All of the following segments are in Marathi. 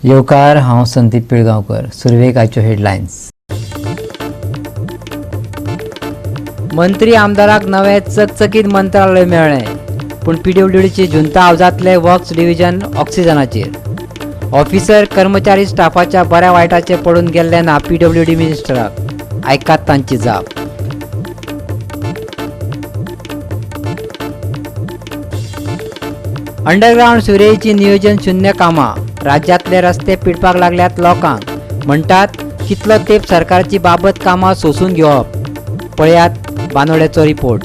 येवकार, हांव संदीप पिळगांवकर. सुरवेक आयच्यो हेडलायन्स. मंत्री आमदाराक नवे चकचकीत मंत्रालय मेळ्ळें, पूण PWDची जुंता हावजांतले वर्क्स डिव्हिजन ऑक्सिजनाचेर. ऑफिसर कर्मचारी स्टाफाच्या बऱ्या वायटाचे पडून गेल्ले ना PWD मिनिस्टराक. आयकात तांची जाप. अंडरग्राउंड सुरेची नियोजन शून्य कामां. राज्यांतले रस्ते पिडपाक लागल्यात लोकांक. म्हणटात कितलो तेंप सरकारची बाबत कामां सोसून घेवप. पळयात बानोड्याचो रिपोर्ट.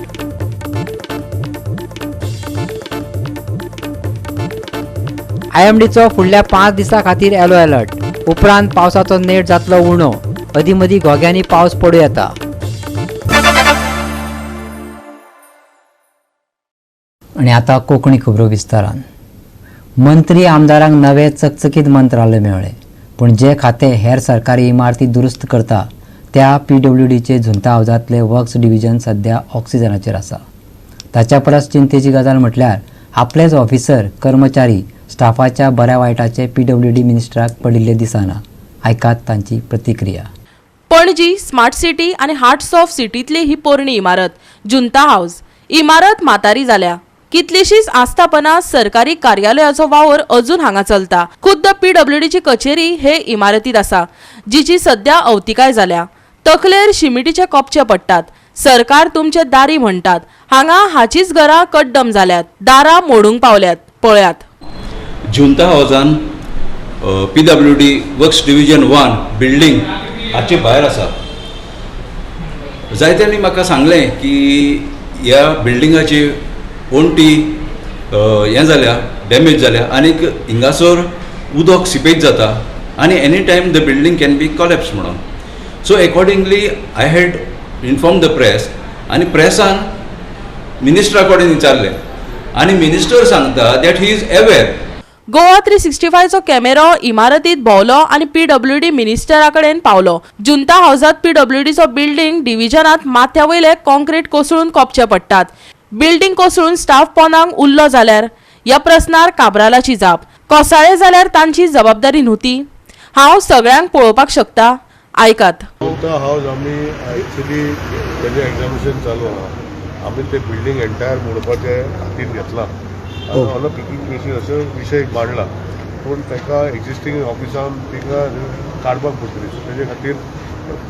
IMDचो फुडल्या 5 दिसां खातीर येलो अलर्ट. उपरांत पावसाचो नेट जातलो उणो. अदीं मदीं घोग्यांनी पावस पडूं येता. आणि आता कोंकणी खबरो विस्तारान. मंत्री आमदारांक नवे चकचकीत मंत्रालय मेळ्ळें, पूण जे खातें हेर सरकारी इमारती दुरुस्त करता त्या PWDचे झुंता हावजांतले वर्क्स डिव्हिजन सध्या ऑक्सिजनाचेर आसा. ताच्या परस चिंतेची गजाल म्हटल्यार आपलेच ऑफिसर कर्मचारी स्टाफाच्या बऱ्या वायटाचे PWD मिनिस्टराक पडिल्ले दिसना. आयकात तांची प्रतिक्रिया. पणजी स्मार्ट सिटी आणि हार्ट्स ऑफ सिटीतली ही पोरणी इमारत जुंता हाऊस. इमारत म्हातारी जाल्या. कितलीशीच आस्थापना सरकारी कार्यालयाचो वावर अजून हांगा चलता. खुद्द PWDची कचेरी हे इमारतीत आसा, जिची सध्या अवतिकाय जाल्या. तकलेर शिमिटीचे कोपचे पडटात. सरकार तुमचे दारी म्हणटात. हांगा हाचीच घरां कड्डम जाल्यात. दारां मोडूंक पावल्यात. पळयात. जुंता हावजान PWD वर्क्स डिव्हिजन 1 बिल्डींग हाचे भायर आसा. जायत्यांनी म्हाका सांगलें की ह्या बिल्डिंगाची वणटी हें जाल्या, डॅमेज जाल्या आनीक हिंगासर उदक सिपेज जाता आनी any time the building can be collapse म्हणून. So accordingly I had inform the press आनी प्रेसान मिनिस्टरा कडेन विचारलें आनी मिनिस्टर सांगता that he is aware. Goa 365 चो कॅमेरो इमारतीत भोवलो आणि PWD मिनिस्टरा कडेन पावलो. जुंता हाऊसात PWDचो बिल्डिंग डिव्हिजनात माथ्या वयले कॉन्क्रीट कोसळून कोपचे पडटात. बिल्डिंग कोसळून स्टाफ पोंदाक उरलो जाल्यार ह्या प्रस्नार काबरालाची जाप. कोसळ्ळे जाल्यार तांची जबाबदारी न्हूती. हांव सगळ्यांक पळोवपाक शकता. आयकात. हाऊस आमी एक्चुअली तेजें एग्जामिनेशन चालू आहा. आमी ते बिल्डींग एंटायर मोडपाचे हातीन घेतला. ऑन पिकिंग केसीस असो विशय मांडला, पूण ताका एक्झिस्टींग ऑफिसान ताका काडपाक पडटली. सो तेजे खातीर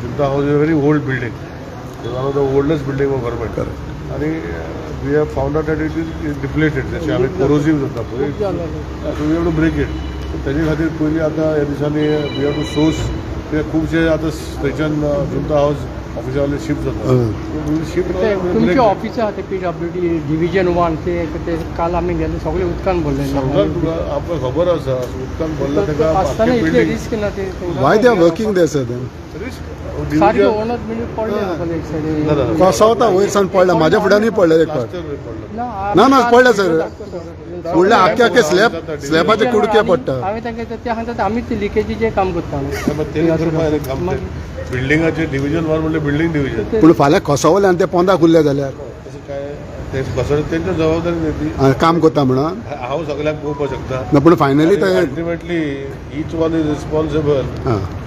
Junta house is a very old building. One of the oldest building of government. आनी we have found out that it is depleted. जशें आमी कोरोसीव जाता पळय, so we have to break it. तेजे खातीर पयलीं आतां ह्या दिसांनी वी हॅव टू सोर्स. ते खुबशे आतां थंयच्यान जुंता हाऊस ऑफिसावयले शिफ्ट जाता. तुमचे ऑफिस आहा ते PWD डिव्हिजन 1 ते काल आमी गेले सगळे उदकान भरले. तुका आमकां खबर आसा उदकान भरला ताका आसतना इतले रिस्क ना ते. Why they are working there, sir? Then सारके ओनर मिनी पडले ना एक साइड. कोसवता वयर सावन पडला. म्हाज्या फुड्यानूय पडले एक फावट. ना पडले सर. फुडले आख्खे स्लॅबाचे कुडके पडटा. हांवें तांकां ते सांगतात आमी ते लिकेजीचे काम करता. बिल्डिंगाचे डिव्हिजन 1 म्हणजे बिल्डिंग डिव्हिजन. पूण फाल्यां कोसवले आनी ते पोंदाक उरले जाल्यार काय ते कसं त्यांची जबाबदारी देती. काम करता म्हणून हांव सगळ्यांक पळोवपाक शकता. ना पूण फायनली ते ultimately each one is responsible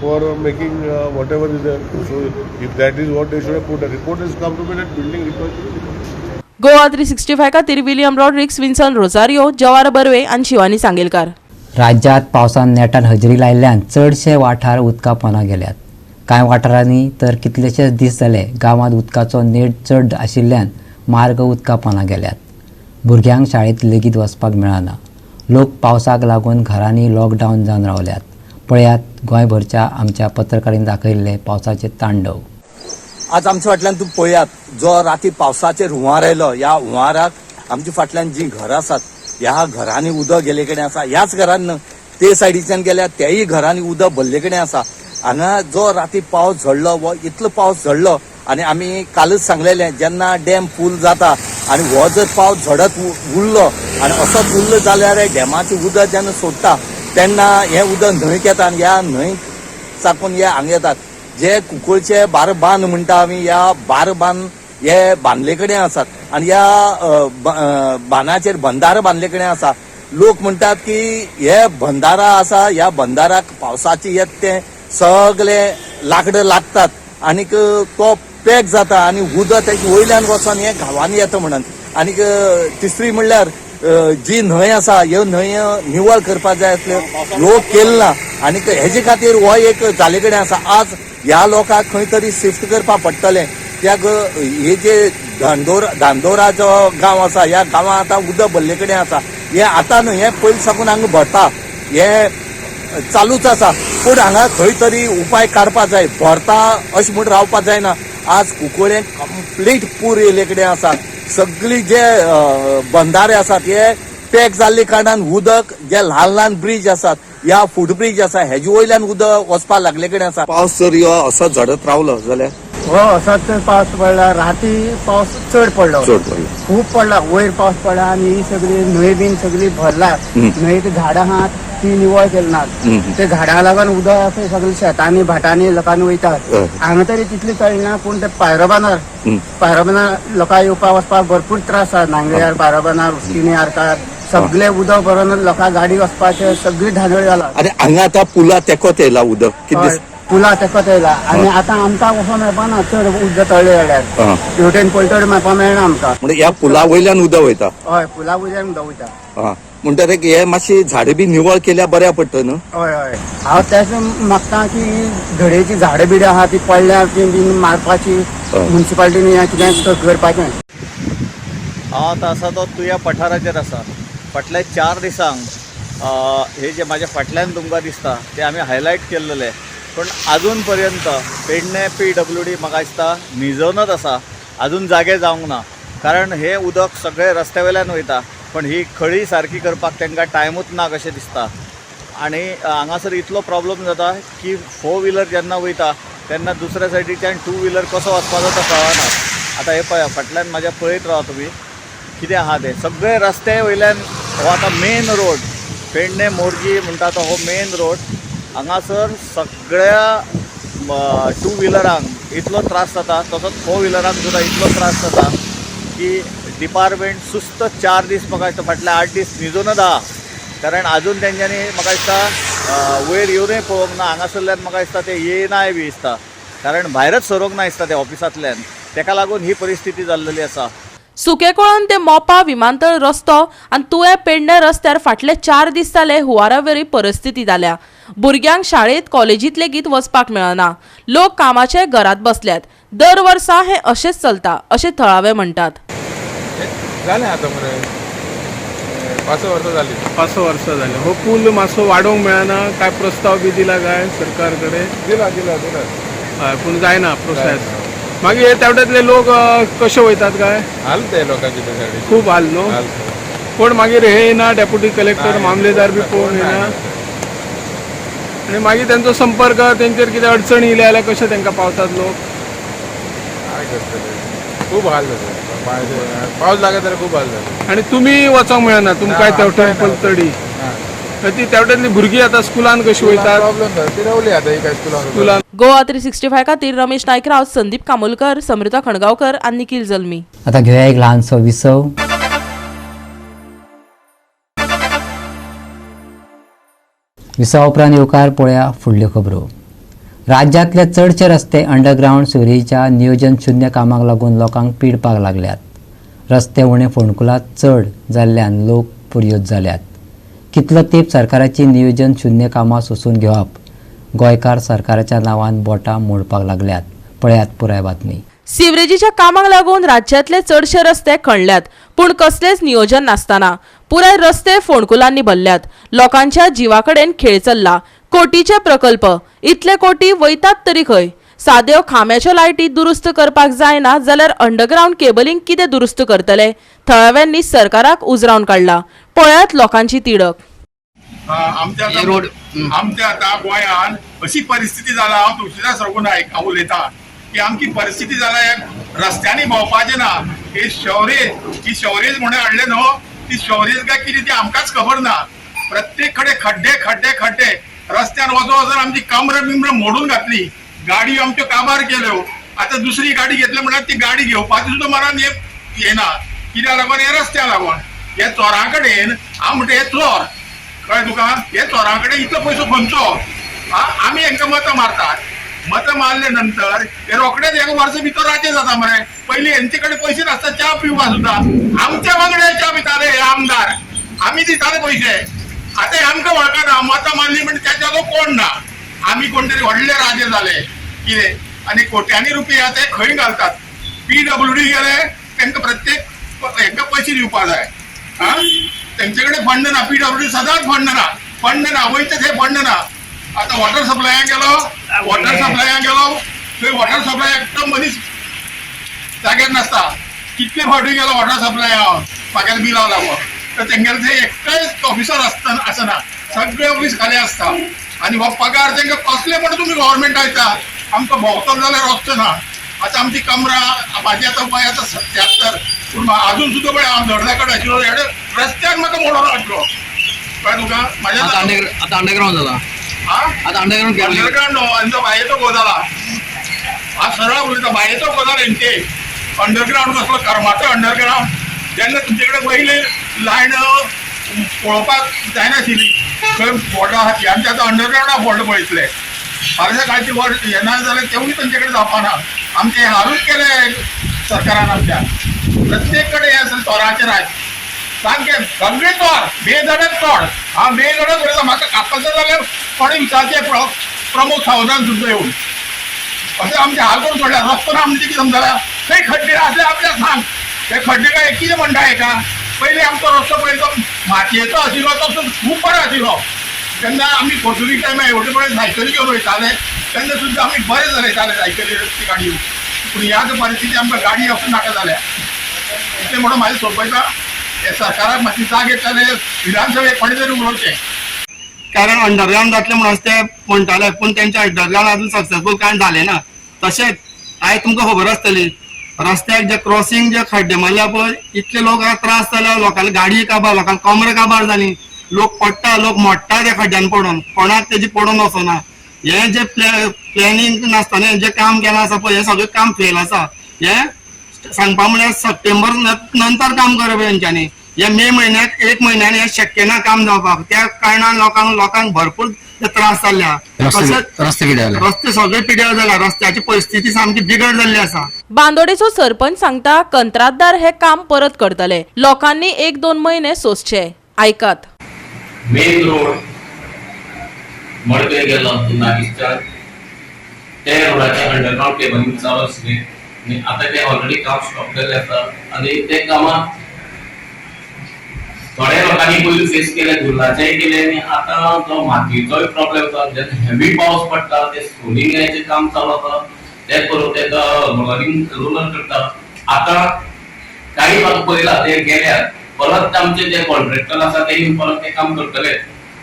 for making whatever is. So if that is what they should have put. A report is come to me that building required. Goa 365 खातीर विलियम रॉड्रिक्स, विन्सन रोझारियो, जवार बर्वे आणि शिवानी सांगेलकार. राज्यात पावसान नेटान हजेरी लायिल्ल्यान चडशे वाठार उदका पोंदा गेल्यात. कांय वाठारांनी तर कितलेशेच दीस जाले गांवांत उदकाचो नेट चड आशिल्ल्यान मार्ग उदका पोंदा गेल्यात. भुरग्यांक शाळेंत लेगीत वचपाक मेळना. लोक पावसाक लागून घरांनी लॉकडावन जावन रावल्यात. पळयात गोंयभरच्या आमच्या पत्रकारांनी दाखयल्ले पावसाचे तांडव. आज आमच्या फाटल्यान तूं पळयात जो राती पावसाचेर हुंवार आयलो. ह्या हुंवाराक आमच्या फाटल्यान जी घरां आसात ह्या घरांनी उदक गेले कडेन आसा. ह्याच घरान ते सायडीच्यान गेल्यार त्याही घरांनी उदक भरले कडेन आसा. हांगा जो राती पावस झडलो वो इतलो पावस झडलो आनी आमी कालच सांगलेलें जेन्ना डॅम फूल जाता आनी हो जर पावस झडत उरलो आनी असोच उरलो जाल्यार डॅमाचें उदक जेन्ना सोडटा तेन्ना हें उदक न्हंयक येता आनी ह्या न्हंय साकून हे हांगा येतात. जे कुंकळचे 12 बांद म्हणटा आमी ह्या 12 बांद हे बांदले कडेन आसात आनी ह्या बांदाचेर बंदार बांदले कडेन आसा. लोक म्हणतात की हे बंधारा आसा, ह्या बंधाराक पावसाचे येत ते सगळे लाकडां लागतात आनीक तो पॅक जाता आनी उदक त्याच्या वयल्यान वचोन हे गांवांनी येता म्हणून. आनीक तिसरी म्हणल्यार जी न्हंय आसा ह्यो न्हंय निवळ करपाक जाय आसल्यो, ह्यो केल्यो ना. आनीक हेजे खातीर हो एक जाले कडेन आसा. आज ह्या लोकांक खंय तरी शिफ्ट करपाक पडटलें. त्याक हे जे धांदोरा जो गांव आसा, ह्या गांवांत आतां उदक भरले कडेन आसा. हे आतां न्हय, हे पयलीं साकून हांगा भरता, हे चालूच आसा. पूण हांगा खंय तरी उपाय काडपाक जाय. भरता अशें म्हूण रावपाक जायना. आज कुंकळ्ळें कंप्लीट पूर येयले कडेन आसा. सगळी जे बंधारे आसात हे पॅक जाल्ले कारणान उदक जे ल्हान ल्हान ब्रिज आसात, ह्या फूट ब्रिज आसा, हेजे वयल्यान उदक वचपाक लागले कडेन आसा. पावस जर ह्यो असो झडत रावलो जाल्यार हो असाच पावस पडला. राती पावस चड पडलो, खूप पडला. वयर पावस पडला आणि ही सगळी न्हंय बीन सगळी भरला. न्हंयत झाडां आहात ती निवळ केली नात. ते झाडां लागून उदक अशें सगळे शेतांनी भाटांनी लोकांनी वयतात. हांगा तरी तितली चडना, पूण ते पायरोबानार लोकांक येवपाक वचपाक भरपूर त्रास आसा. नांगऱ्यार, पायरोबानार, उस्किनी, आरकार सगळे उदक भरून लोकांक गाडी वचपाचे सगळी धांदळ जाला. आनी हांगा आतां पुला तेकोत येयला उदक कितें पुला तेकोत येयला आनी आतां आमकां वचोन मेळपाना. चड उदक तळ्ळे जाल्यार हेवटेन पलतड मेळपाक मेळना आमकां. म्हणजे ह्या पुला वयल्यान उदक वयता. हय, पुला वयल्यान उदक वयता. म्हणटकीर हे मातशी झाडां बी निवळ केल्यार बऱ्या पडटा न्हू. हय हय, हांव तेच मागता की धडेची झाडां बिडां आहा ती पडल्या ती बीन मारपाची. म्युन्सिपाल्टीनी कितें करपाचें. हांव आतां आसा तो तुया पठाराचेर आसा. फाटल्या 4 दिसांक हे जे म्हाज्या फाटल्यान तुमकां दिसता ते आमी हायलायट केल्लेले, पण अजून पर्यंत पेडणे PWD म्हाका दिसता न्हिजोनच आसा. अजून जागे जावंक ना. कारण हे उदक सगळे रस्त्या वयल्यान वयता, पण ही खळी सारकी करपाक तांकां टायमूच ना कशें दिसता. आनी हांगासर इतलो प्रॉब्लम जाता की 4 व्हिलर जेन्ना वयता तेन्ना दुसऱ्या सायडीच्यान 2 व्हिलर कसो वचपाचो तो कळना. आतां हे पळया फाटल्यान म्हाज्या पळयत रावा तुमी कितें आहा ते सगळे रस्ते वयल्यान. हो आतां मेन रोड पेडणे मोरजी म्हणटा तो हो मेन रोड. हांगासर सगळ्या 2 व्हिलरांक इतलो त्रास जाता, तसोच 4 व्हिलरांक सुद्दां इतलो त्रास जाता की डिपार्टमेंट सुस्त 4 दीस म्हाका दिसता फाटले 8 दीस न्हिजोनच आहा. कारण अजून तेंच्यांनी म्हाका दिसता वयर येवनूय पळोवंक ना. हांगासरल्यान म्हाका दिसता ते येयनाय बी दिसता, कारण भायरच सरोंक ना दिसता ते ऑफिसांतल्यान. तेका लागून ही परिस्थिती जाल्लेली आसा. सुकेकोळन ते मोपा विमानतळ रस्तो आनी तुवें पेडणे रस्त्यार फाटले 4 दीस जाले हुंवारावेरी परिस्थिती जाल्या. भुरग्यांक शाळेत कॉलेजीत लेगीत वचपाक मेळना. लोक कामाचे घरात बसल्यात. दर वर्सा हे अशेंच चलता अशें थळावे म्हणटात. जालें आतां मरे 5 वर्सां जालीं. 5 वर्सां जालीं. हो पूल मातसो वाडोवंक मेळना. काय प्रस्ताव बी दिला काय सरकार कडेन? दिला. हय, पूण जायना प्रोसेस. मागीर हे तेवट्यातले लोक कशे वयतात काय? हाल ते लोकांचे त्यासाठी खूब हाल न्हू. कोण मागीर हे येना, डेप्युटी कलेक्टर मामलेदार बी कोण येना. आनी मागीर तेंचो संपर्क तेंचेर कितें अडचणी येयल्या जाल्यार कशे तांकां पावतात लोक? काय करतले, खूब हाल जाता. पावस लागत जाल्यार खूब हाल जाता. आनी तुमी वचोंक मेळना तुमकां तेवट्यान पलतडी. ती तेवट्यातली भुरगीं आतां स्कुलान कशी वयतात? प्रॉब्लेम ती रावली आतां एका स्कुलान. गोवा 365 खातीर रमेश नायकराव, संदीप कामोलकर, समृता खणगांवकर आनी निखिल जल्मी. आता घेऊया एक ल्हानसो विसव. विसवा उपरांत येवकार पळया फुडल्यो खबरो. राज्यांतले चडशे रस्ते अंडरग्रावंड सिवरेजीच्या नियोजन शुन्य कामाक लागून लोकांक पिडपाक लागल्यात. रस्ते उणे फोंडकुलांत चड जाल्ल्यान लोक पुर्योज जाल्यात. कितलो तेंप सरकाराची नियोजन शुन्य कामां सोंसून घेवप. गोंयकार सरकाराच्या नांवान बोटां मोडपाक लागल्यात. पळयात पुराय बातमी. सिवरेजीच्या कामाक लागून राज्यांतले चडशे रस्ते खणल्यात, पूण कसलेच नियोजन नासतना पुराय रस्ते फोंडकुलांनी भरल्यात. लोकांच्या जिवाकडेन खेळ चल्ला. कोटीचे प्रकल्प, इतले कोटी वयतात तरी खंय? साद्यो खांब्याच्यो लायटी दुरुस्त करपाक जायना जाल्यार अंडरग्रावंड केबलिंग कितें दुरुस्त करतले? थळाव्यांनी सरकाराक उजरावन काडला. पळयात लोकांची तिडक. आमच्या आतां गोंयान अशी परिस्थिती जाला. हांव तुळशीदास रघुनायक हांव उलयतां की आमची परिस्थिती जाला रस्त्यांनी भोंवपाचें ना. ही शोरेज म्हणून हाडले न्हू, ती शोरेज काय कितें ती आमकांच खबर ना. प्रत्येक कडेन खड्डे रस्त्यान वचून आमची कमरां बिमरां मोडून घातली. गाडयो आमच्यो काबार केल्यो. आतां दुसरी गाडी घेतली म्हणल्यार ती गाडी घेवपाची सुद्दां मनान येना. कित्याक लागून हे रस्त्या लागून. हे चोरा कडेन हांव म्हणटा हे चोर कळ्ळें तुका, हे चोरा कडेन इतलो पयसो खंयचो, आमी हांकां मतां मारतात, मतां मारले नंतर हे रोखडेच 1 वर्स भितर राज्य जाता मरे. पयलीं हेंचे कडेन पयशे नासता च्या पिवपा सुद्दां, आमच्या वांगडा च्या पिताले हे आमदार, आमी दिताले पयशे. आतां हे आमकां वळखना, मतां मारली म्हणजे त्या जागो कोण ना, आमी कोण तरी व्हडले राजे जाले कितें, आनी कोट्यांनी रुपया ते खंय घालतात. PWD गेले तांकां प्रत्येक हांकां पयशे दिवपा जाय, तेंचे कडेन फंड ना. PWD सदांच फंड ना, वयता थंय फंड ना. आतां वॉटर सप्लायाक गेलो, थंय वॉटर सप्लाय एकटो मनीस जाग्यार नासता. कितले फावटी गेलो वॉटर सप्लाय हांव म्हागेलें बिलां लागून, तर तेंगेले थंय एकटाय ऑफिसर आसना, सगळे ऑफिस खाली आसता. आनी हो पगार तांकां कसले म्हण तुमी गव्हर्मेंट दिता, आमकां भोंवतलो जाल्यार रस्तो ना. आतां आमची कमरां, म्हाजी आतां वय आतां 77, पूण अजून सुद्दां पळय हांव धडधा कडेन आशिल्लो रस्त्यार म्हाका मोडून हाडलो. कळ्ळें तुका, म्हाज्या आता अंडरग्राउंड झाला, आता अंडरग्राउंड न्हू, आनी तो भायेचो गो जाला. हांव सरळ उलयता, भायेचो गो जाला हेंचे. अंडरग्राउंड कसलो कर्माचो अंडरग्राउंड, जेन्ना तुमचे कडेन पयली लायन पळोवपाक जायनाशिल्ली खंय बोर्डां आसा, आमचे आतां अंडरग्राउंडा बोर्ड पळयतले. फाल्यां कालची बोर्ड हे ना जाल्यार तेवूय तेंचे कडेन जावपाना. आमचे हारूच केले सरकारान आमच्या, प्रत्येक कडेन हे आसा चोराचें राज सामकें, सगळे चोर, बेधडक चोर. हांव बेधडक उलयता, म्हाका कापपाचो जाल्यार कोणें विचारचें प्रमोद सावंतान सुद्दां येवन. अशें आमचे हाल करून सोडल्या. रस्तो ना म्हणजे कितें समजला, खंय खड्डे आसले आपल्याक सांग, ते खड्डे काय कितें म्हणटा हेका. पयलीं आमचो रस्तो पळय तो मातयेचो आशिल्लो, तो खूब बरो आशिल्लो. तेन्ना आमी पोर्तुगीज टायमार एवढे पळय सायकली घेवन वयताले, तेन्ना सुद्दां आमी बरें चलयताले सायकली रस्ते गाडयो. पूण ह्याच परिस्थिती आमकां गाडी वचूंक नाका जाल्या. इतलें म्हणून म्हाजें सोंपयता, हे सरकाराक मातशी जाग येताले, विधानसभेक कोणें तरी उलोवचें. कारण अंडरग्राउंड जातले म्हणून ते म्हणटाले, पूण तेंचे अंडरग्राउंड अजून सक्सेसफूल कांय जालें ना. तशेंच आयज तुमकां खबर आसतली, रस्त्याक जे क्रॉसिंग जे खड्डे मारल्या पळय, इतले लोक त्रास जाल्या, लोकांनी गाडी काबार, लोकांक कमरां काबार जाली, लोक पडटा, लोक मोडटा त्या खड्ड्यान पडून, कोणाक तेजी पडून वचना. हे जे प्लॅनिंग नासतना जे काम केलां आसा पळय, हे सगळें काम फेल आसा. हे सांगपा म्हळ्यार सप्टेंबर नंतर काम करप हेंच्यांनी. हे मे म्हयन्याक 1 म्हयन्यान हे शक्य ना काम जावपाक. त्या कारणान लोकांक भरपूर त्रास जाल्ल्या. रस्ते सगळे पिड्यार जाला, रस्त्याची परिस्थिती सामकी बिगड जाल्ली आसा. बांदोडेचो सरपंच सांगता कंत्राटदार हे काम परत करतले, लोकांनी 1-2 म्हयने सोंसचे. आयकात. मेन रोड मडकय गेलो नागिस्तार, ते रोडाचे अंडरग्राउंड केबलिंग चालू आसली आनी आतां ते ऑलरेडी काम स्टॉप केल्लें आसा. आनी ते कामाक थोड्या लोकांनी पयलीं फेस केले, गुल्लाचेय केले, आनी आतां जो मातयेचोय प्रॉब्लेम आसा. जेन्ना हेवी पावस पडटा, ते सोलिंगाचें काम चालू आसा, ते करून तेका रोलर करता. आतां काही भाग पयला ते गेल्यात, परत आमचे जे कॉन्ट्रॅक्टर आसा ते परत ते काम करतले.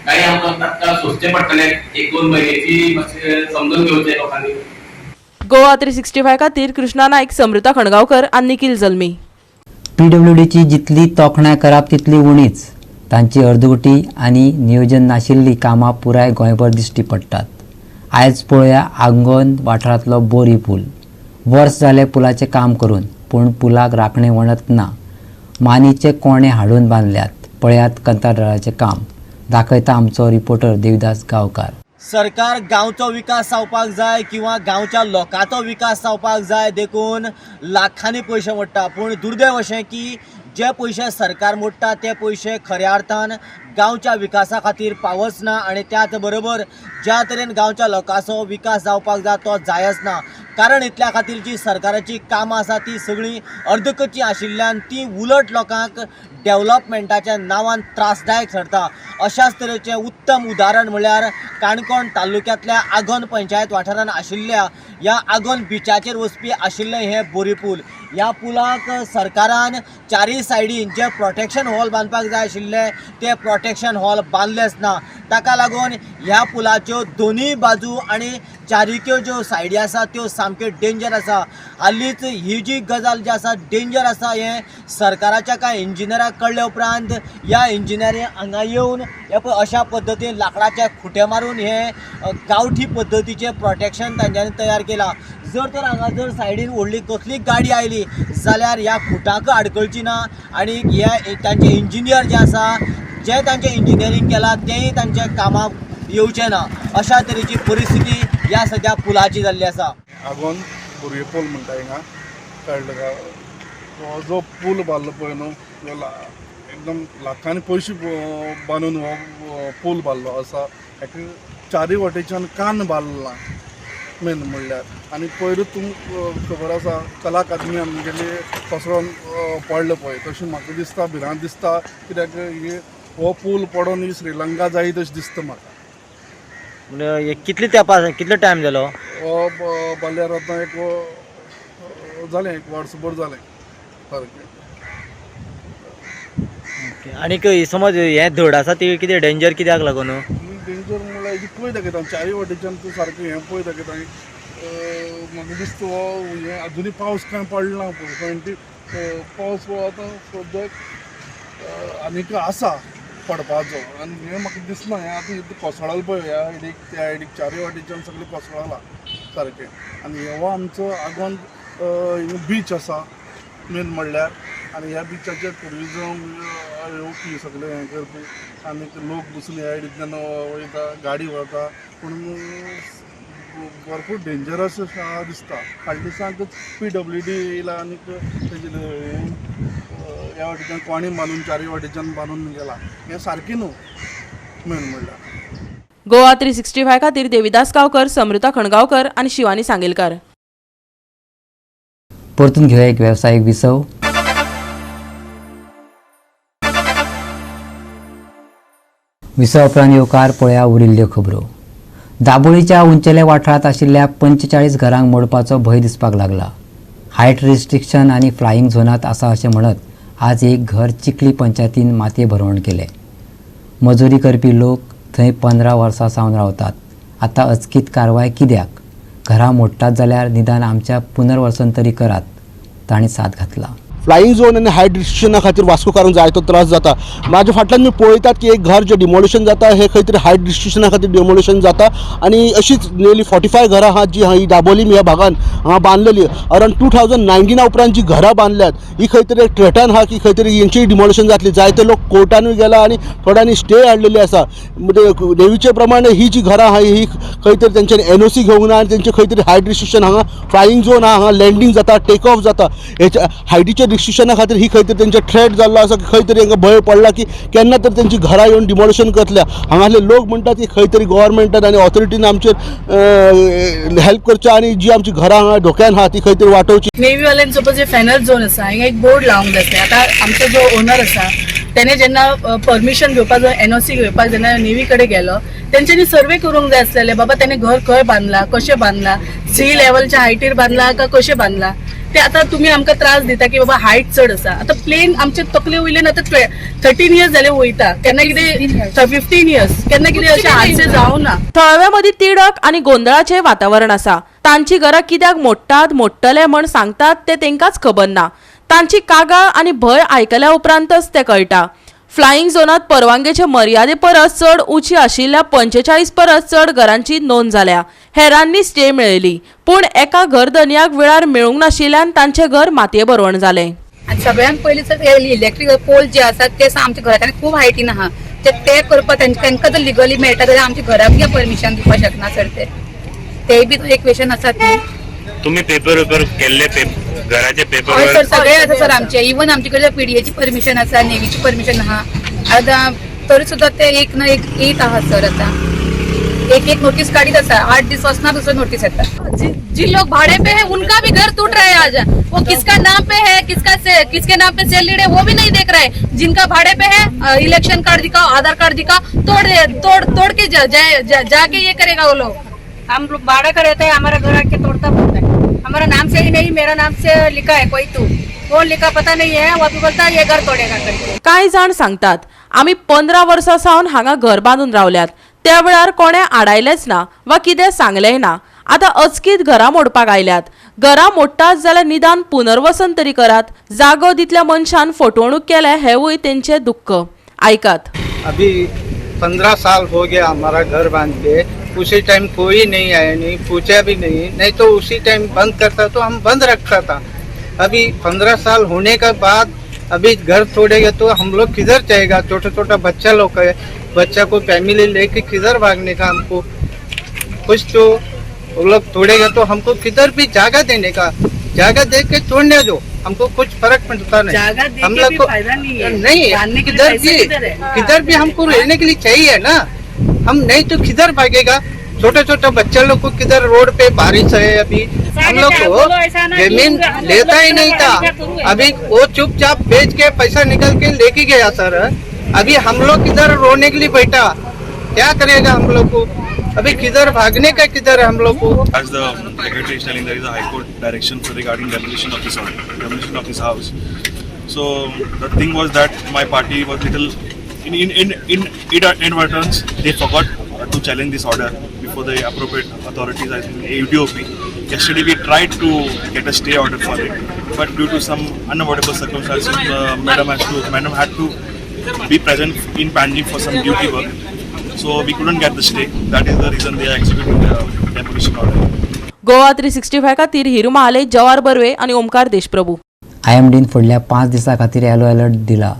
काही आमकां तात्काळ सोंसचे पडटले, 1-2 म्हयन्याची मातशें समजून घेवचें लोकांनी. गोवा 365 खातीर कृष्णा नायक, समृता खणगांवकर आनी निखिल जल्मी. PWDची जितली तोखणाय करप तितली उणीच. तांची अर्दवटी आनी नियोजन नाशिल्ली कामां पुराय गोंयभर दिश्टी पडटात. आयज पळोवया आंगोंद वाठारांतलो बोरी पूल. वर्स जालें पुलाचें काम करून, पूण पुलाक राखणें वणत ना. मानीचे कोणे हाडून बांदल्यात. पळयात कंत्राटदाराचें काम. दाखयता आमचो रिपोर्टर देविदास गांवकार. सरकार गांवचो विकास जावपाक जाय किंवा गांवच्या लोकांचो विकास जावपाक जाय देखून लाखांनी पयशे मोडटा, पूण दुर्दैव अशें की जे पयशे सरकार मोडटा ते पयशे खऱ्या अर्थान गांवच्या विकासा खातीर पावच ना. आनी त्याच बरोबर ज्या तरेन गांवच्या लोकांचो विकास जावपाक जाय तो जायच ना. कारण इतल्या खातीर जी सरकाराची कामां आसा ती सगळीं अर्दकची आशिल्ल्यान ती उलट लोकांक डेव्हलपमेंटाच्या नांवान त्रासदायक ठरता. अशाच तरेचें उत्तम उदाहरण म्हळ्यार काणकोण तालुक्यांतल्या आगोंद पंचायत वाठारांत आशिल्ल्या ह्या आगोंद बिचाचेर वचपी आशिल्लें हें बोरी पूल. ह्या पुलाक सरकारान 4 सायडीन जे प्रोटेक्शन हॉल बांदपाक जाय आशिल्ले ते प्रोटेक्शन हॉल बांदलेच ना. ताका लागून ह्या पुलाच्यो दोनूय बाजू आनी चारिक्यो ज्यो सायडी आसा त्यो सामक्यो डेंजर आसा. हालींच ही जी गजाल जी आसा डेंजर आसा हें सरकाराच्या कांय इंजिनियराक कळ्ळे उपरांत ह्या इंजिनियरींग हांगा येवन हे पळय अशा पद्दतीन लाकडाचे खुटे मारून हे गांवठी पद्दतीचें प्रोटेक्शन तांच्यांनी तयार केलां. जर तर हांगा जर सायडीन व्हडली कसली गाडी आयली जाल्यार ह्या खुटांक आडकळची येवची ना आणि हे तांचे इंजिनियर जे आसा जे तांचे इंजिनियरींग केला तेय तांच्या कामाक येवचे ना अशा तरेची परिस्थिती ह्या सद्या पुलाची जाल्ली आसा. आगोंद बुरये पूल म्हणटा हिंगा कळ्ळें का हो जो पूल बांदलो पळय न्हू तो एकदम लाखांनी पयशे बांदून हो पूल बांदलो आसा. हाका चारी वाटेच्यान कान बांदला मेन म्हणल्यार. आनी पयर तुमकां खबर आसा कला अकादमी आमगेली कोसळोन पडलो पळय तशें म्हाका दिसता भिरांत दिसता कित्याक हो पूल पडोन ही श्रीलंका जायत अशें दिसता म्हाका. म्हणजे कितले तेंपा कितलो टायम जालो हो बांदल्यार आतां एक जालें एक वर्सभर जालें सारकें. आनीक समज हे धड आसा ती कितें डेंजर कित्याक लागून डेंजर म्हणल्यार हेजी पळय दाखयता चारी वाटेच्यान तूं सारकें हें पळय दाखयता म्हाका दिसता हो हें आजुनूय पावस कांय पडला पळय पावस आतां सद्याक आनीक आसा पडपाचो आनी हें म्हाका दिसना हें आतां कोसळ्ळां पळय ह्या सायडीक त्या सायडीक चारी वाटेच्यान सगळें कोसळ्ळां सारकें. आनी हो आमचो आगोंद बीच आसा मेन म्हणल्यार आनी ह्या बिचाचेर टुरिजम येवपी सगळे हें करपी आनीक लोक दुसरे ह्या सायडींतल्यान वयता गाडी वता पूण भरपूर डेंजरस दिसता. फाटल्या दिसांक PWD येयला आनीक तेजे ह्या वाटेच्यान कोणी बांदून चारी वाटेच्यान बांदून गेला हें सारकें न्हू मेन म्हणल्यार. गोवा 365 खातीर देविदास गांवकर, समृता खणगांवकर आनी शिवानी सांगेलकार. परतून घेऊया एक व्यावसायिक विसव. विसव उपरांत येवकार पळया उरिल्ल्यो खबरो. दाबोळीच्या उंचेल्या वाठारांत आशिल्ल्या 45 घरांक मोडपाचो भंय दिसपाक लागला. हायट रिस्ट्रिक्शन आनी फ्लायिंग झोनांत आसा अशें म्हणत आज एक घर चिखली पंचायतीन मातये भरवण केलें. मजुरी करपी लोक थंय 15 वर्सां सावन रावतात. आतां अचकीत कारवाय कित्याक? घरां मोडटात जाल्यार निदान आमच्या पुनर्वसन तरी करात, तांणी साथ घातला. फ्लाइंग झोन आनी हायट रिस्ट्रिक्शना खातीर वास्कोकारांक जायतो त्रास जाता. म्हाज्या फाटल्यान मी पळयतात की एक घर जे डिमोलिशन जाता हे खंय तरी हायट रिस्ट्रिक्शना खातीर डिमोलिशन जाता आनी अशीच नियरली 45 घरां आहात जी ही दाबोली ह्या भागान बांदलेली. अरावंड 2019 उपरांत जी घरां बांदल्यात ही खंय तरी एक थ्रेटान आहा की खंय तरी हेंचीय डिमोलिशन जातली. जायते लोक कोर्टानूय गेला आनी थोड्यांनी स्टे हाडलेली आसा. नेवीचे प्रमाणे ही जी घरां आहा ही खंय तरी तेंच्यांनी NOC घेवंक ना आनी तेंचे खंय तरी हायट रिस्ट्रिक्शन हांगा फ्लायिंग झोन आहा, हांगा लँडींग जाता, टेक ऑफ जाता. हेच्या हायटीचे रिस्ट्रिक्शना खातीर ही खंय तरी तेंचे थ्रेट जाल्लो आसा की खंय तरी हांकां भंय पडला की केन्ना तर तेंची घरां येवन डिमोलिशन करतल्या. हांगासले लोक म्हणटात की खंय तरी गोवोरमेंटान आनी ऑथॉरिटीन आमचेर हेल्प करचें आनी जी आमची घरां हांगा धोक्यान आहा ती खंय तरी वाटोवची. नेवीवाल्यांचो पळय जे फेनल झोन आसा हिंगा एक बोर्ड लावंक जाय. आतां आमचो जो ओनर आसा तेणे जेन्ना परमिशन घेवपाक NOC घेवपाक जेन्ना नेवी कडेन गेलो तेंच्यांनी सर्वे करूंक जाय आसलेले बाबा तेणे घर खंय बांदला, कशें बांदला, सी लेवलच्या हायटीर बांदला काय कशें बांदला. ते आतां तुमी आमकां त्रास दिता की बाबा हायट चड आसा. आतां प्लेन आमचे तकले वयल्यान आतां 13 इयर्स जाले वयता केन्ना कितें 15 इयर्स केन्ना कितें अशें हादसे जावं ना. थळाव्या मदीं तिडक आनी गोंधळाचें वातावरण आसा. तांची घरां कित्याक मोडटले म्हण सांगतात ते तेंकांच खबर ना. तांची कागाळ आनी भंय आयकल्या उपरांतच ते कळटा. फ्लायिंग झोनात परवानगेचे मर्यादे परस चड उंची आशिल्ल्या 45 परस चड घरांची नोंद जाल्या. हेरांनी स्टे मेळयली पूण एका घरधन्याक वेळार मेळूंक नाशिल्ल्यान तांचें घर मातये भरवण जालें. सगळ्यांत पयलीं तर इलेक्ट्रीक पोल जे आसात ते आमच्या घरांत खूब हायटीन आहा ते करपाक तांकां जर लिगली मेळटा जाल्यार आमच्या घराक कित्याक परमिशन दिवपाक शकना सर तेय बी एक क्वेश्चन आसात. तुम्ही पेपर केल्ले घराचे पेपर हय सर सगळे आसा सर आमचे. इवन आमचे कडेन PDAची परमिशन आसा, नेवीची परमिशन आहा. आतां तरी सुद्दां ते एक ना एक येत आहात सर. आतां एक नोटीस काढीत आसा 8 दीस वचना दूसरा नोटीस येता. जी लोग भाड़े पे है उनका भी घर टूट रहा है आज. वो किसका नाम पे है किसके नाम पे सेल लीड है वो भी नहीं देख रहा है. जिनका भाड़े पे है इलेक्शन कार्ड दिखाओ, आधार कार्ड दिखाओ, तोड़ के जाके ये करेगा वो लोग. हम लोग भाड़ा का रहते हैं, हमारा घर आके तोड़ता पड़ता है. हमारा नाम से ही नहीं, मेरा नाम से लिखा है कोई तू कौन लिखा पता नहीं है. वो बोलता है ये घर तोड़ेगा करके. कांय जाण सांगतात आमी 15 वर्सां सावन हांगा घर बांदून रावल्यात. त्या वेळार कोणे आडायलेच ना वा कितें सांगलेंय ना. आतां अचकीत घरां मोडपाक आयल्यात. घरां मोडटात जाल्यार निदान पुनर्वसन तरी करात. जागो दितल्या मनशान फटवणूक केल्या हेवूय तेंचे दुःख. आयकात. अभी 15 साल हो गया हमारा घर बांध के. उसी टाइम कोई नहीं आया, नहीं पूछा भी नहीं तो उसी टाइम बंद करता तो हम बंद रखता था. अभी 15 साल होने के बाद अभी घर छोड़ेगा तो हम लोग किधर जाएगा? छोटा छोटा बच्चा लोग है, बच्चा को फैमिली लेके किधर भागने का? हमको कुछ तो वो लोग छोड़ेगा तो हमको किधर भी जगह देने का, जगह दे के छोड़ने दो, हमको कुछ फर्क पड़ता नहीं। हम लोग को नहीं, किधर भी हमको रहने के लिए चाहिए ना, हम नहीं तो किधर भागेगा? छोटा छोटा बच्चा लोग को किधर, रोड पे बारिश है, अभी हम लोग को जमीन लेता ही नहीं था, अभी वो चुपचाप बेच के पैसा निकल के लेके गया सर। अभी हम लोग किधर रोने के लिए बैठा, क्या करेगा हम लोग को? अभी किधर भागने का, किधर है हम लोग को? As the secretary is telling, there is a high court direction regarding demolition of this house. So the thing was that my party was little in inadvertence they forgot to challenge this order before the appropriate authorities, I think UDOP. Yesterday we tried to get a stay order for it, but due to some unavoidable circumstances, madam had to be present in Panji for some duty work. So we couldn't get the stay. That is the reason they are executing the demolition order. Goa 365 खातीर हिरू महाले, जवाहर बर्वे आणि ओमकार देशप्रभू. IMDन फुडल्या 5 दिसां खातीर येलो अलर्ट दिला.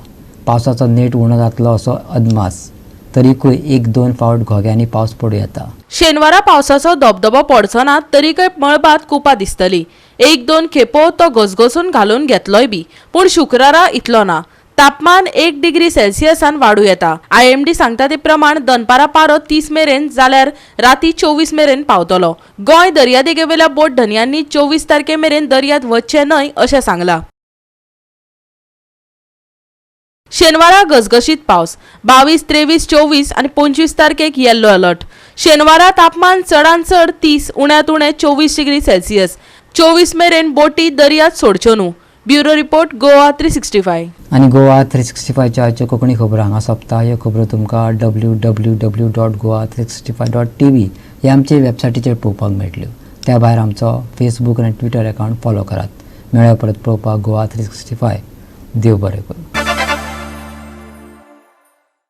पावसाचो नेट उणो जातलो असो अदमास. तरीकूय 1-2 फावट घोग्यांनी पावस पडूं येता. शेनवारा पावसाचो धबधबो पडचो ना, तरीकय मळबात कुपा दिसतली. 1-2 खेपो तो घसघसून घालून घेतलोय बी, पूण शुक्रारा इतलो ना. तापमान 1 डिग्री सेल्सियसान वाडू येता. IMD सांगता ते प्रमाण दनपारा पारो 30 मेरेन जाल्यार राती 24 मेरेन पावतलो. गोंय दर्यादेगेवेल्या बोट धन्यांनी 24 तारखे मेरेन दर्यांत वचचे न्हय अशें सांगलां. शेनवारा घसघशीत पावस. 22, 23, 24 आनी 25 तारखेक येल्लो अलर्ट. शेनवारा तापमान चडांत चड 30, उण्यांत उणें 24 डिग्री सेल्सियस. 24 मेरेन बोटी दर्यांत सोडच्यो न्हू. Bureau report, Goa 365. आणि गोवा 365च्या आजच्यो कोंकणी खबरो हांगा सोंपता. ह्यो खबरो तुमकां www.goa365.tv ह्या आमचे वेबसायटीचेर पळोवपाक मेळटल्यो. त्या भायर आमचो फेसबूक आनी ट्विटर अकावंट फॉलो करात. मेळ्या परत पळोवपाक गोवा 365. देव बरें करूं.